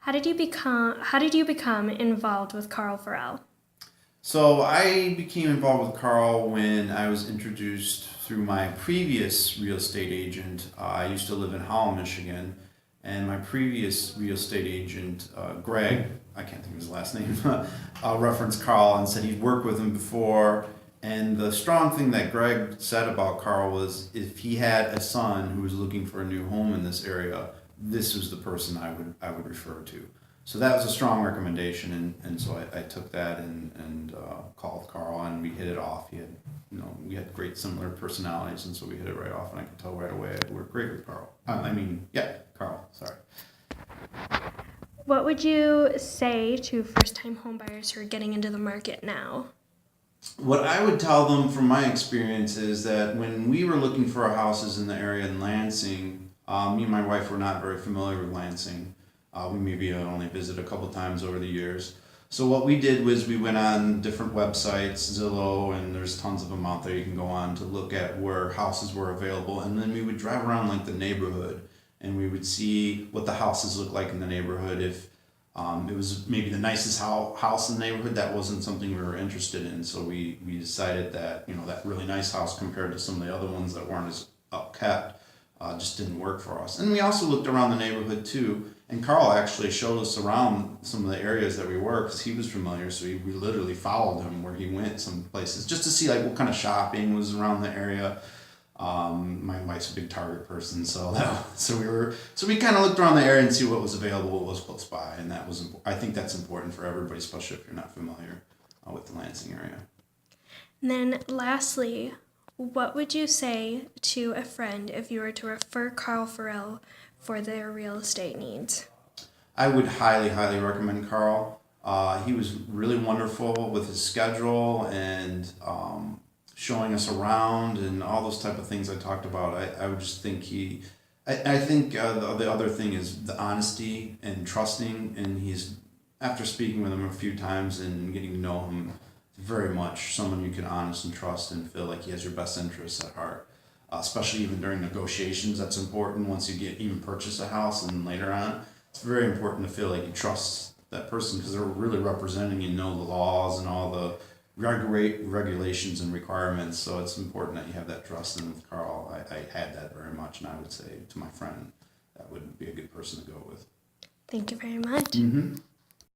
How did you become involved with Carl Farrell? So I became involved with Carl when I was introduced through my previous real estate agent. I used to live in Howell, Michigan, and my previous real estate agent, Greg, I can't think of his last name, referenced Carl and said he'd worked with him before. And the strong thing that Greg said about Carl was if he had a son who was looking for a new home in this area, this was the person I would refer to. So that was a strong recommendation, and so I took that and called Carl, and we hit it off. We had great similar personalities, and so we hit it right off, and I could tell right away I worked great with Carl. Carl. Sorry. What would you say to first-time homebuyers who are getting into the market now? What I would tell them from my experience is that when we were looking for our houses in the area in Lansing, me and my wife were not very familiar with Lansing. We maybe only visited a couple times over the years. So what we did was we went on different websites, Zillow, and there's tons of them out there you can go on to look at where houses were available. And then we would drive around like the neighborhood and we would see what the houses looked like in the neighborhood. If it was maybe the nicest house in the neighborhood, that wasn't something we were interested in. So we decided that, that really nice house compared to some of the other ones that weren't as upkept just didn't work for us. And we also looked around the neighborhood too. And Carl actually showed us around some of the areas that we were because he was familiar. So we literally followed him where he went some places just to see like what kind of shopping was around the area. My wife's a big Target person, so we kind of looked around the area and see what was available, what was close by, and I think that's important for everybody, especially if you're not familiar with the Lansing area. And then lastly, what would you say to a friend if you were to refer Carl Farrell for their real estate needs? I would highly, highly recommend Carl. He was really wonderful with his schedule and showing us around and all those type of things I talked about. I would just think I think the other thing is the honesty and trusting. And he's, after speaking with him a few times and getting to know him, very much someone you can honest and trust and feel like he has your best interests at heart. Especially even during negotiations, that's important once you get even purchase a house and later on. It's very important to feel like you trust that person because they're really representing you, know the laws and all the regulations and requirements. So it's important that you have that trust. And with Carl, I had that very much, and I would say to my friend that would be a good person to go with. Thank you very much. Mm-hmm.